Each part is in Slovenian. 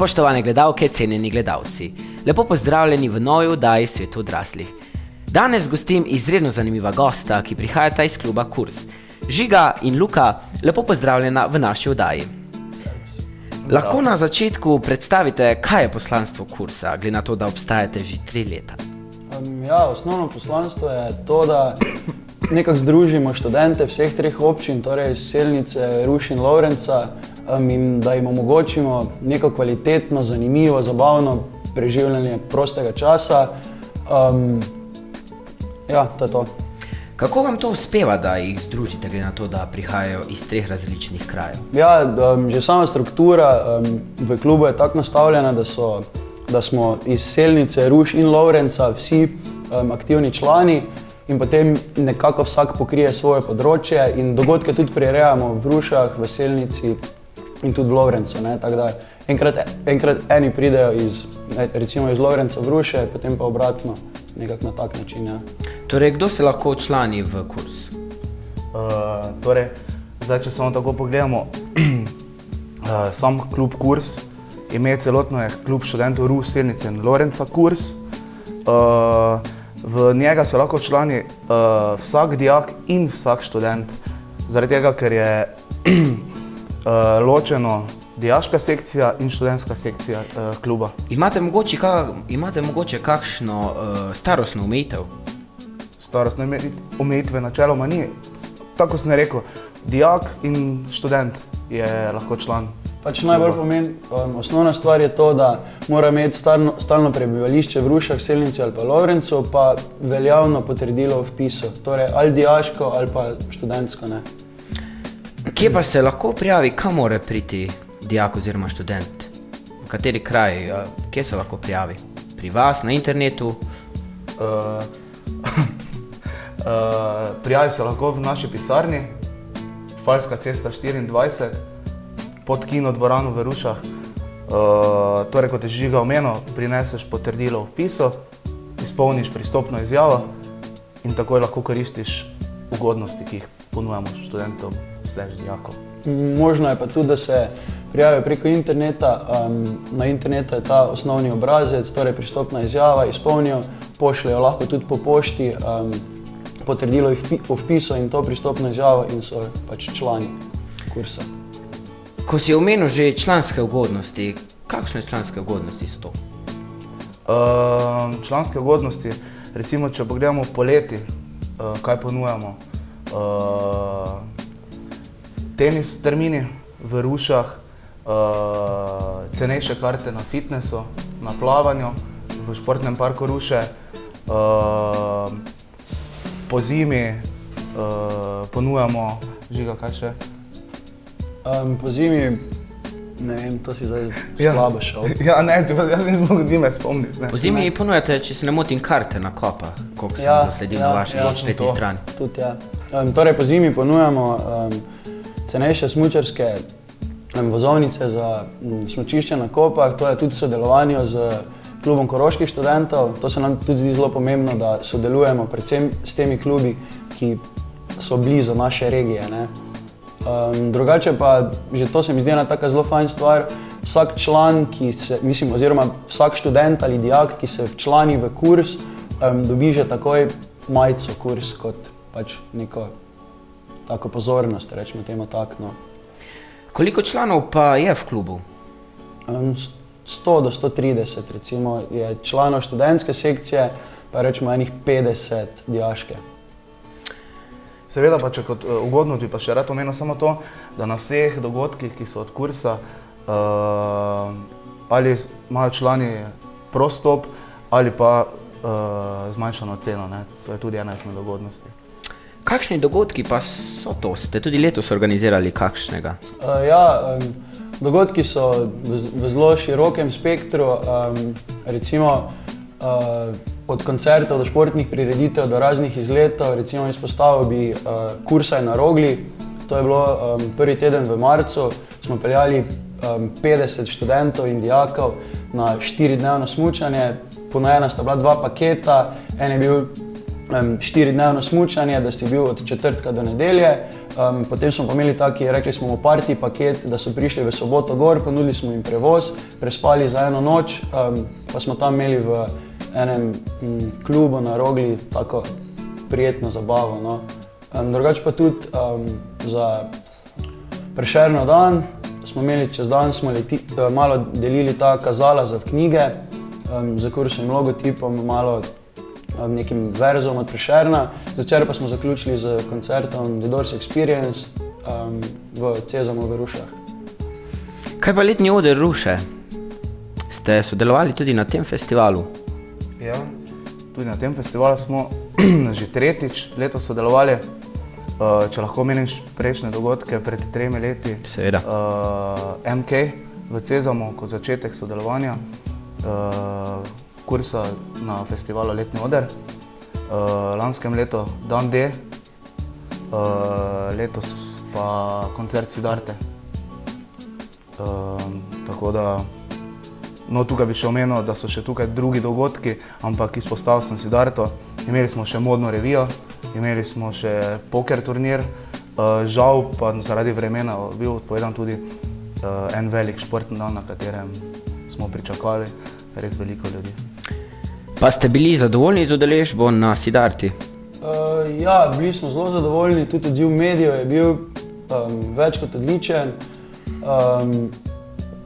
Spoštovane gledalke, cenjeni gledalci, lepo pozdravljeni v novi oddaji Svet odraslih. Danes gostim izredno zanimiva gosta, ki prihajata iz kluba Kurs. Žiga in Luka, lepo pozdravljena v naši oddaji. Lahko na začetku predstavite, kaj je poslanstvo Kursa, glede na to, da obstajate že 3 leta? Osnovno poslanstvo je to, da nekako združimo študente vseh 3 občin, torej Selnice, Ruš in Lovrenca, in da jim omogočimo neko kvalitetno, zanimivo, zabavno preživljanje prostega časa. To je to. Kako vam to uspeva, da jih združite, glede na to, da prihajajo iz 3 različnih krajev? Že sama struktura v klubu je tako nastavljena, da smo iz Selnice, Ruš in Lovrenca vsi aktivni člani in potem nekako vsak pokrije svoje področje in dogodke tudi prirejamo v Rušah, v Selnici in tudi v Lovrencu. Tako da enkrat eni pridejo recimo iz Lovrenca v Ruše, potem pa obratno, nekako na tak način. Torej, kdo se lahko včlani v Kurs? Zdaj, če samo tako pogledamo, sam klub Kurs, ime celotno je klub študentov Ruš, Selnice in Lovrenca Kurs. V njega se lahko včlani vsak dijak in vsak študent, zaradi tega, ker je ločeno dijaška sekcija in študentska sekcija kluba. Imate mogoče kakšno starostno omejitev? Starostne omejitve načeloma ni. Tako sem rekel, dijak in študent je lahko član. Najbolj osnovna stvar je to, da mora imeti stalno prebivališče v Rušah, Selnici ali pa Lovrencu, pa veljavno potrdilo o vpisu, torej ali dijaško ali pa študentsko. Kje pa se lahko prijavi, kam mora priti dijak oziroma študent? V kateri kraj, kje se lahko prijavi? Pri vas, na internetu? Prijavi se lahko v naši pisarni, Falska cesta 24, pod kino dvorano v Rušah. Torej, kot je Žiga omenil, prineseš potrdilo o vpisu, izpolniš pristopno izjavo in takoj lahko koristiš ugodnosti, ki jih ponujamo študentom / dijakov. Možno je pa tudi, da se prijavijo preko interneta. Na internetu je ta osnovni obrazec, torej pristopna izjava, izpolnijo, pošljajo lahko tudi po pošti potrdilo o vpisu in to pristopno izjavo in so člani kursa. Ko si omenil že članske ugodnosti, kakšne članske ugodnosti so to? Članske ugodnosti, recimo, če pogledamo poleti, kaj ponujamo. Tenis termini v Rušah, cenejše karte na fitnessu, na plavanju v športnem parku Ruše. Po zimi ponujamo, Žiga, kaj še? Po zimi, ne vem, to si zdaj slabo šel. Jaz nisem mogel zime spomniti. Po zimi ponujate, če se ne motim, karte na kopa, koliko sem zasledil na vaši spletni strani. Tudi ja. Torej, po zimi ponujamo cenejše smučarske vozovnice za smučišče na kopah, to je tudi sodelovanje z klubom koroških študentov. To se nam tudi zdi zelo pomembno, da sodelujemo predvsem s temi klubi, ki so blizu naše regije. Drugače pa, že to se mi zdi ena taka zelo fajn stvar, vsak član, oziroma vsak študent ali dijak, ki se včlani v Kurs, dobi že takoj majico Kurs kot neko tako pozornost, rečemo temu tako. Koliko članov pa je v klubu? 100 do 130 recimo je članov študentske sekcije, pa rečemo enih 50 dijaške. Seveda pa, če kot ugodnost bi pa še rad omenil samo to, da na vseh dogodkih, ki so od Kursa, ali imajo člani prost vstop ali pa zmanjšano ceno. To je tudi ena izmed ugodnosti. Kakšni dogodki pa so to? Ste tudi letos organizirali kakšnega? Dogodki so v zelo širokem spektru, recimo od koncertov do športnih prireditev do raznih izletov. Recimo izpostavil bi Kursaj na Rogli, to je bilo prvi teden v marcu, smo peljali 50 študentov in dijakov na 4-dnevno smučanje. Ponujena sta bila 2 paketa, en je bil 4-dnevno smučanje, da si bil od četrtka do nedelje. Potem smo pa imeli taki, rekli smo mu party paket, da so prišli v soboto gor, ponudili smo jim prevoz, prespali za eno noč, pa smo tam imeli v enem klubu na Rogli tako prijetno zabavo. No. Drugače pa tudi za Prešernov dan smo imeli čez dan, smo malo delili ta kazala za knjige, za kursovim logotipom, malo nekim verzom od Prešerna. Zvečer pa smo zaključili z koncertom The Doors Experience v Cezamu v Rušah. Kaj pa letni oder Ruše? Ste sodelovali tudi na tem festivalu? Ja, tudi na tem festivalu smo že tretjič letos sodelovali. Če lahko meniš prejšnje dogodke pred 3 leti. Seveda. MK v Cezamu kot začetek sodelovanja. Kursa na festivalu Letni oder, lanskem letu Dan D, letos pa koncert Siddharte. Tako da, no tukaj bi še omenil, da so še tukaj drugi dogodki, ampak izpostavil sem Siddharto. Imeli smo še modno revijo, imeli smo še poker turnir, žal pa zaradi vremena bil odpovedan tudi en velik športni dan, na katerem smo pričakovali res veliko ljudi. Pa ste bili zadovoljni z udeležbo na Siddharti? Ja, bili smo zelo zadovoljni, tudi odziv medijev je bil več kot odličen.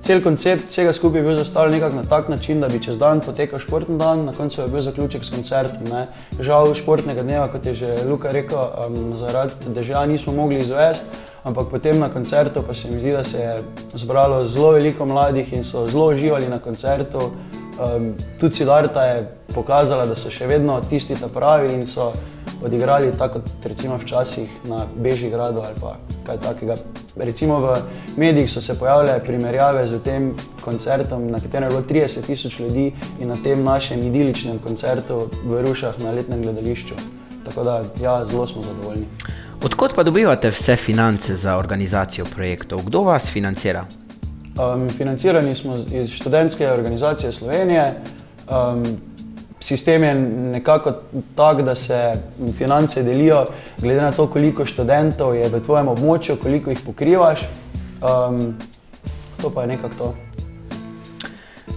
Cel koncept vsega skupaj je bil zastavljen nekako na tak način, da bi čez dan potekal športni dan, na koncu je bil zaključek s koncertom. Ne. Žal športnega dneva, kot je že Luka rekel, zaradi dežja nismo mogli izvesti, ampak potem na koncertu pa se mi zdi, da se je zbralo zelo veliko mladih in so zelo uživali na koncertu. Tudi Siddharta je pokazala, da so še vedno tisti ta pravi in so odigrali tako kot recimo včasih na Bežigradu ali pa kaj takega. Recimo v medijih so se pojavljale primerjave z tem koncertom, na katerem je bilo 30 000 ljudi in na tem našem idiličnem koncertu v Rušah na letnem gledališču. Tako da, ja, zelo smo zadovoljni. Odkot pa dobivate vse finance za organizacijo projektov? Kdo vas financira? Financirani smo iz Študentske organizacije Slovenije. Sistem je nekako tak, da se finance delijo glede na to, koliko študentov je v tvojem območju, koliko jih pokrivaš. To pa je nekako to.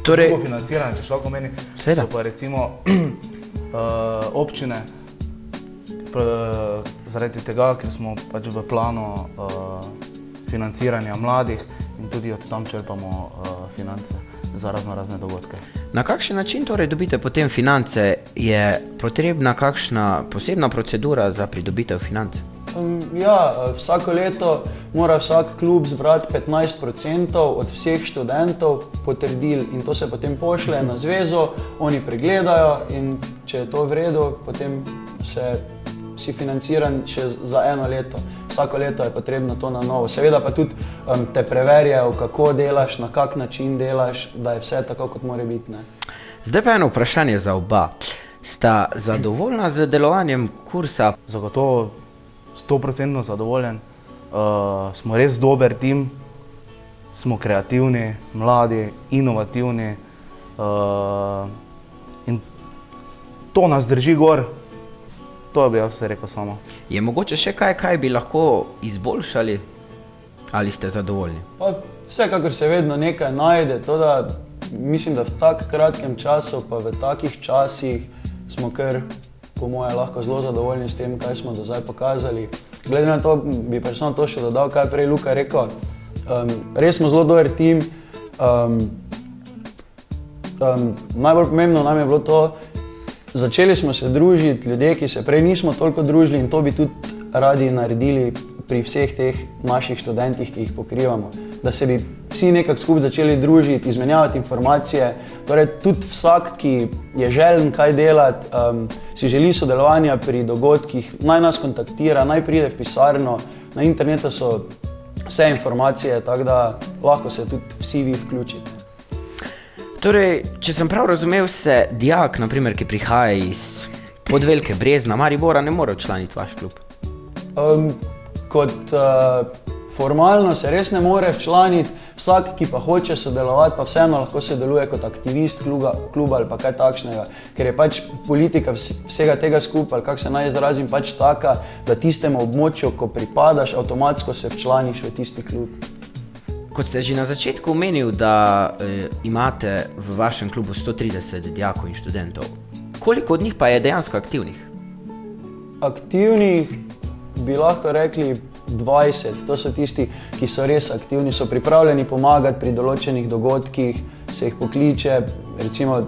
Torej, financiranje, če šlo meni, so pa recimo občine zaradi tega, ker smo pač v planu financiranja mladih in tudi od tam črpamo finance za razne dogodke. Na kakšen način torej dobite potem finance? Je potrebna kakšna posebna procedura za pridobitev financ? Ja, vsako leto mora vsak klub zbrati 15% od vseh študentov potrdil in to se potem pošlje na zvezo, oni pregledajo in če je to v redu, potem si financiran še za 1 leto. Vsako leto je potrebno to na novo. Seveda pa tudi te preverjajo, kako delaš, na kak način delaš, da je vse tako, kot mora biti. Ne? Zdaj pa eno vprašanje za oba. Sta zadovoljna z delovanjem kursa? Zagotovo 100% zadovoljen. Smo res dober tim, smo kreativni, mladi, inovativni in to nas drži gor. To bi jaz rekel samo. Je mogoče še kaj bi lahko izboljšali ali ste zadovoljni? Pa vsekakor se vedno nekaj najde, to da mislim, da v tak kratkem času pa v takih časih smo kar po moje lahko zelo zadovoljni s tem, kaj smo do zdaj pokazali. Glede na to bi pa samo to še dodal, kaj je prej Luka rekel. Res smo zelo dober tim. Najbolj pomembno nam je bilo to, začeli smo se družiti, ljudje, ki se prej nismo toliko družili in to bi tudi radi naredili pri vseh teh naših študentih, ki jih pokrivamo. Da se bi vsi nekako skupaj začeli družiti, izmenjavati informacije. Torej tudi vsak, ki je željen kaj delati, si želi sodelovanja pri dogodkih, naj nas kontaktira, naj pride v pisarno. Na internetu so vse informacije, tako da lahko se tudi vsi vi vključite. Torej, če sem prav razumel, se dijak, naprimer, ki prihaja iz Podvelike Brezna, Maribora, ne more včlaniti vaš klub? Kot Formalno se res ne more včlaniti, vsak, ki pa hoče sodelovati, pa vseeno lahko sodeluje kot aktivist kluba ali pa kaj takšnega, ker je pač politika vsega tega skupaj, ali kako se naj izrazim, pač taka, da tistemu območju, ko pripadaš, avtomatsko se včlaniš v tisti klub. Kot ste že na začetku omenil, da imate v vašem klubu 130 dijakov in študentov, koliko od njih pa je dejansko aktivnih? Aktivnih bi lahko rekli 20, to so tisti, ki so res aktivni, so pripravljeni pomagati pri določenih dogodkih, se jih pokliče, recimo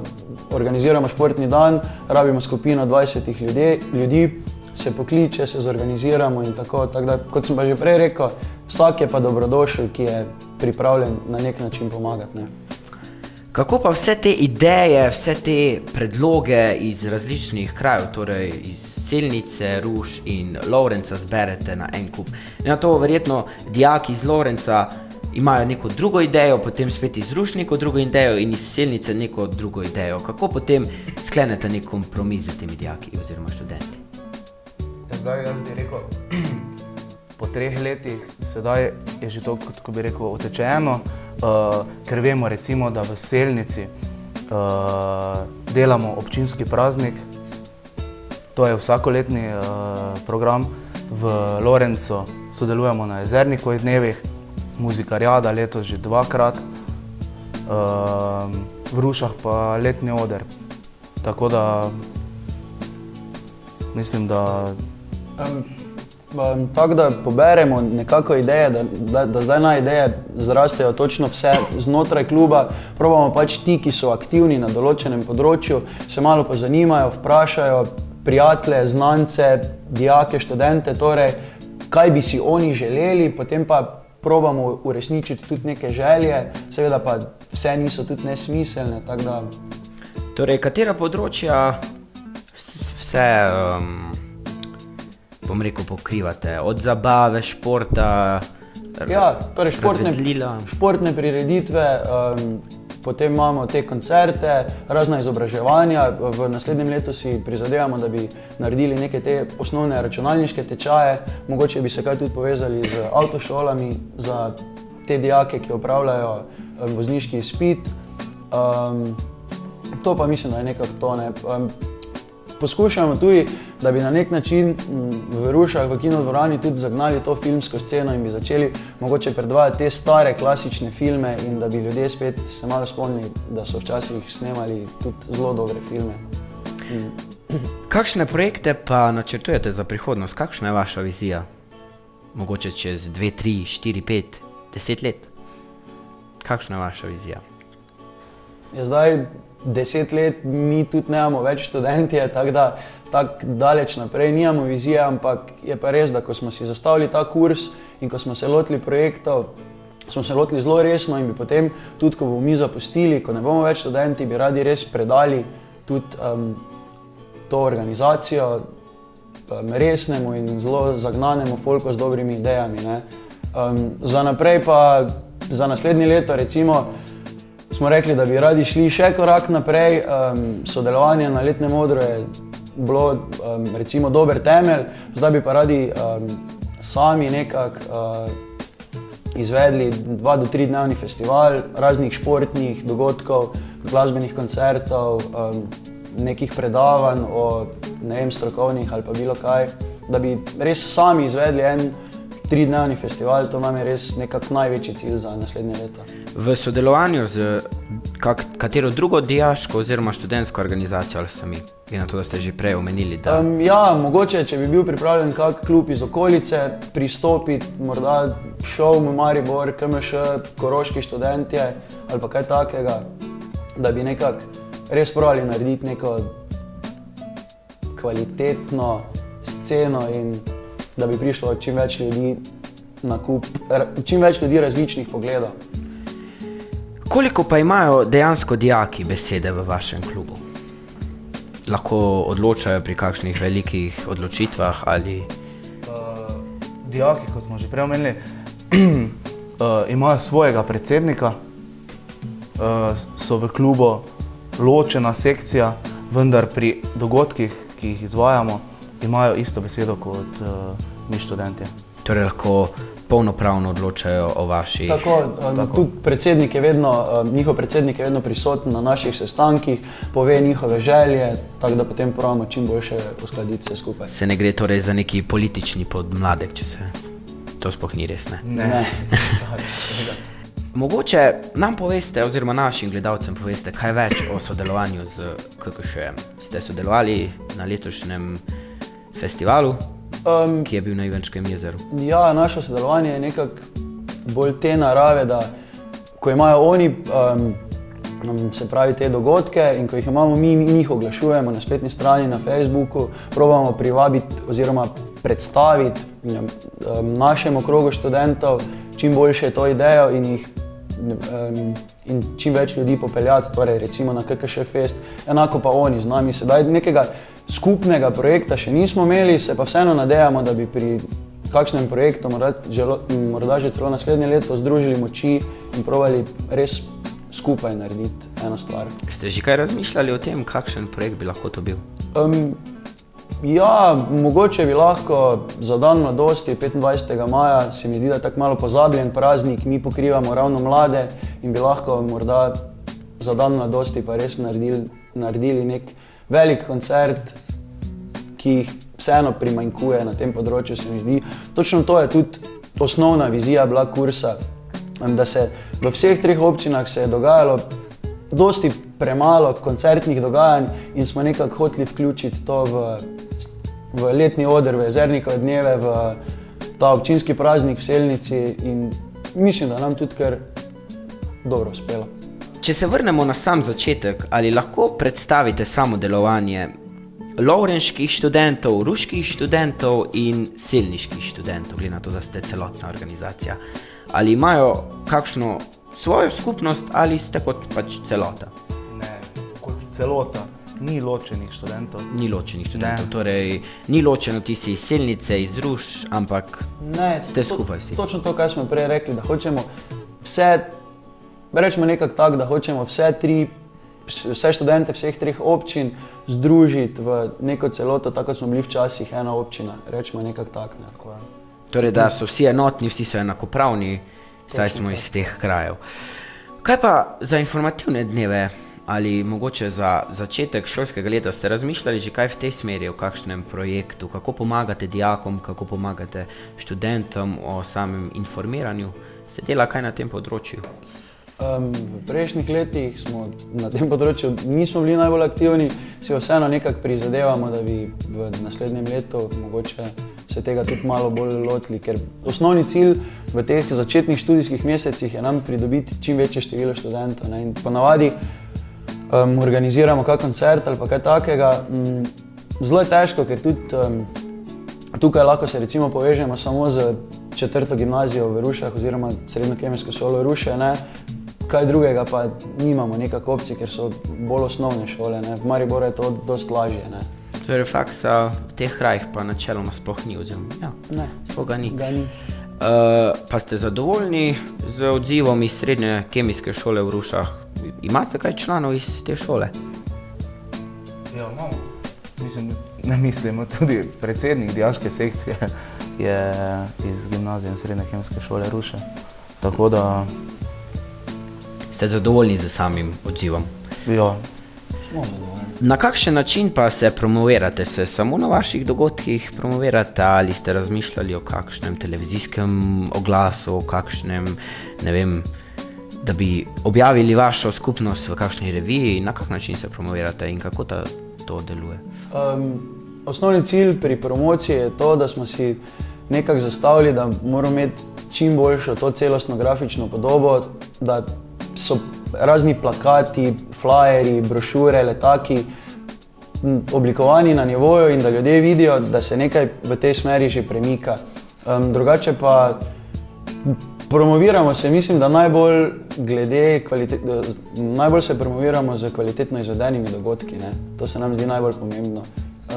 organiziramo športni dan, rabimo skupino 20 ljudi, se pokliče, se zorganiziramo in tako da, kot sem pa že prej rekel, vsak je pa dobrodošel, ki je pripravljen na nek način pomagati, ne. Kako pa vse te ideje, vse te predloge iz različnih krajev, torej iz Selnice, Ruš in Lovrenca zberete na en kup? Na to verjetno dijaki iz Lovrenca imajo neko drugo idejo, potem spet iz Ruš neko drugo idejo in iz Selnice neko drugo idejo. Kako potem sklenete nek kompromis z temi dijaki oziroma študenti? Zdaj jaz bi rekel, po 3 letih sedaj je že to, kot bi rekel, utečeno, ker vemo recimo, da v Selnici delamo občinski praznik. To je vsakoletni program. V Lovrencu sodelujemo na Jezernikovih dnevih, muzikariada letos že 2-krat, v Rušah pa letni oder. Tako da mislim, da... Tako da poberemo nekako ideje, da zdaj na ideje zrastejo točno vse znotraj kluba, probamo pač ti, ki so aktivni na določenem področju, se malo pozanimajo, vprašajo prijatelje, znance, dijake, študente, torej kaj bi si oni želeli, potem pa probamo uresničiti tudi neke želje, seveda pa vse niso tudi nesmiselne, tako da... Torej, katera področja vse, bom rekel, pokrivate? Od zabave, športa, Ja, torej razvedlila? športne prireditve, potem imamo te koncerte, razna izobraževanja. V naslednjem letu si prizadevamo, da bi naredili neke te osnovne računalniške tečaje, mogoče bi se kaj tudi povezali z avtošolami za te dijake, ki opravljajo vozniški izpit. To pa mislim, da je nekako to, ne. Poskušamo tudi, da bi na nek način v Rušah, v kinodvorani tudi zagnali to filmsko sceno in bi začeli mogoče predvajati te stare klasične filme in da bi ljudje spet se malo spomnili, da so včasih snemali tudi zelo dobre filme. Kakšne projekte pa načrtujete za prihodnost? Kakšna je vaša vizija? Mogoče čez 2, 3, 4, 5, 10 let? Kakšna je vaša vizija? Ja, zdaj 10 let mi tudi nemamo več študentje, tako da tako daleč naprej nimamo vizije, ampak je pa res, da ko smo si zastavili ta kurs in ko smo se lotili projektov, smo se lotili zelo resno in bi potem tudi, ko bomo mi zapustili, ko ne bomo več študenti, bi radi res predali tudi to organizacijo resnemu in zelo zagnanemu folku z dobrimi idejami, ne. Za naprej pa, za naslednje leto recimo, smo rekli, da bi radi šli še korak naprej. Sodelovanje na letnem odru je bilo recimo dober temelj, zdaj bi pa radi sami nekako izvedli 2 do 3 dnevni festival raznih športnih dogodkov, glasbenih koncertov, nekih predavanj o, ne vem, strokovnih ali pa bilo kaj, da bi res sami izvedli en 3-dnevni festival, to nam je res nekako največji cilj za naslednje leto. V sodelovanju z katero drugo dijaško oziroma študentsko organizacijo ali sami? Glede na to, da ste že prej omenili, da... Ja, mogoče, če bi bil pripravljen kak klub iz okolice pristopiti, morda ŠOU Maribor, KMŠ, Koroški študentje ali pa kaj takega, da bi nekako res probali narediti neko kvalitetno sceno in da bi prišlo čim več ljudi na kup, čim več ljudi različnih pogledov. Koliko pa imajo dejansko dijaki besede v vašem klubu? Lahko odločajo pri kakšnih velikih odločitvah ali... Dijaki, kot smo že prej omenili, imajo svojega predsednika, so v klubu ločena sekcija, vendar pri dogodkih, ki jih izvajamo, imajo isto besedo kot mi študentje. Torej lahko polnopravno odločajo o vaših... Tudi predsednik je vedno, njihov predsednik je vedno prisoten na naših sestankih, pove njihove želje, tako da potem probamo čim boljše uskladiti vse skupaj. Se ne gre torej za neki politični podmladek, če se to sploh ni res, ne? Ne. Mogoče nam poveste, oziroma našim gledalcem poveste, kaj več o sodelovanju z KKŠ-jem. Ste sodelovali na letošnjem festivalu, ki je bil na Ivančkem jezeru? Ja, naše sodelovanje je nekako bolj te narave, da ko imajo oni, se pravi, te dogodke in ko jih imamo mi, njih oglašujemo na spletni strani, na Facebooku, probamo privabiti oziroma predstaviti našemu krogu študentov čim boljše to idejo in čim več ljudi popeljati, torej recimo na KKŠ Fest, enako pa oni z nami. Sedaj nekega skupnega projekta še nismo imeli, se pa vseeno nadejamo, da bi pri kakšnem projektu, morda že celo naslednje leto, združili moči in probali res skupaj narediti eno stvar. Ste že kaj razmišljali o tem, kakšen projekt bi lahko to bil? Ja, mogoče bi lahko za dan mladosti, 25. maja, se mi zdi, da je tako malo pozabljen praznik, mi pokrivamo ravno mlade in bi lahko morda za dan mladosti pa res naredili nek velik koncert, ki jih vseeno primanjkuje na tem področju, se mi zdi. Točno to je tudi osnovna vizija bila kursa, da se v vseh treh občinah se je dogajalo dosti premalo koncertnih dogajanj in smo nekako hoteli vključiti to v letni oder, v Jezernikove dneve, v ta občinski praznik v Selnici in mislim, da nam tudi kar dobro uspelo. Če se vrnemo na sam začetek, ali lahko predstavite samo delovanje lovrenških študentov, ruških študentov in selniških študentov, glede na to, da ste celotna organizacija? Ali imajo kakšno svojo skupnost ali ste kot pač celota? Ne, kot celota. Ni ločenih študentov. Ni ločenih študentov, torej ni ločeno ti si iz Selnice, iz Ruš, ampak ste skupaj vsi. Točno to, kaj smo prej rekli, da hočemo rečemo nekako tako, da hočemo vse študente vseh treh občin združiti v neko celoto, tako smo bili včasih ena občina, rečemo nekako tako. Torej, da so vsi enotni, vsi so enakopravni, saj smo iz teh krajev. Kaj pa za informativne dneve ali mogoče za začetek šolskega leta ste razmišljali že kaj v tej smeri, o kakšnem projektu, kako pomagate dijakom, kako pomagate študentom o samem informiranju? Se dela kaj na tem področju? V prejšnjih letih smo na tem področju nismo bili najbolj aktivni, si vseeno nekako prizadevamo, da bi v naslednjem letu mogoče se tega tudi malo bolj lotili, ker osnovni cilj v teh začetnih študijskih mesecih je nam pridobiti čim večje število študentov. In ponavadi organiziramo kak koncert ali pa kaj takega. Zelo je težko, ker tudi tukaj lahko se recimo povežemo samo z 4. gimnazijo v Rušah oziroma srednjo kemijsko šolo Ruše, kaj drugega pa nimamo nekako opcij, ker so bolj osnovne šole, v Mariboru je to dosti lažje. Torej faksa v teh krajih pa načeloma sploh ni, oziroma Ne, sploh ga ni. Pa ste zadovoljni z odzivom iz srednje kemijske šole v Rušah? Imate kaj članov iz te šole? Ja, imamo. Tudi predsednik dijaške sekcije je iz gimnazije in srednje kemijske šole Ruše. Tako da... Ste zadovoljni z samim odzivom? Ja. smo zadovoljni. Na kakšen način pa se promovirate? Se samo na vaših dogodkih promovirate ali ste razmišljali o kakšnem televizijskem oglasu, o kakšnem, ne vem, da bi objavili vašo skupnost v kakšni reviji? Na kak način se promovirate in kako to deluje? Osnovni cilj pri promociji je to, da smo si nekako zastavili, da moramo imeti čim boljšo to celostno grafično podobo, da so razni plakati, flyeri, brošure, letaki oblikovani na nivoju in da ljudje vidijo, da se nekaj v tej smeri že premika. Drugače pa promoviramo se, mislim, da najbolj se promoviramo z kvalitetno izvedenimi dogodki, ne? To se nam zdi najbolj pomembno.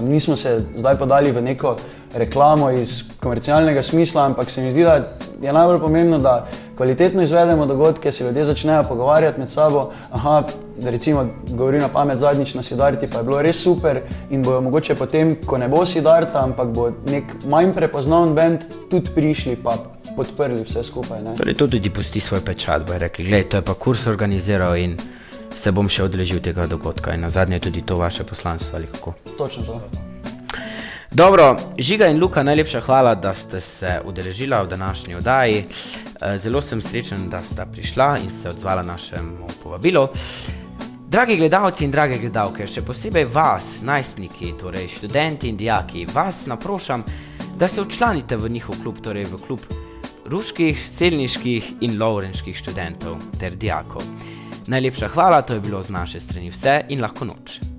Nismo se zdaj podali v neko reklamo iz komercialnega smisla, ampak se mi zdi, da je najbolj pomembno, da kvalitetno izvedemo dogodke, se ljudje začnejo pogovarjati med sabo. Aha, recimo, govori na pamet zadnjič na Siddharti, pa je bilo res super in bojo mogoče potem, ko ne bo Siddharta, ampak bo nek manj prepoznaven band, tudi prišli pa podprli vse skupaj. Ne? Torej, to tudi pusti svoj pečat, bojo rekli, glej, to je pa kurs organiziral in se bom še odeležil tega dogodka in nazadnje je tudi to vaše poslanstvo ali kako. Točno to. Dobro, Žiga in Luka, najlepša hvala, da ste se udeležila v današnji oddaji. Zelo sem srečen, da sta prišla in se odzvala našemu povabilu. Dragi gledalci in drage gledalke, še posebej vas, najstniki, torej študenti in dijaki, vas naprošam, da se včlanite v njihov klub, torej v klub ruških, selniških in lovrenških študentov ter dijakov. Najlepša hvala, to je bilo z naše strani vse in lahko noč.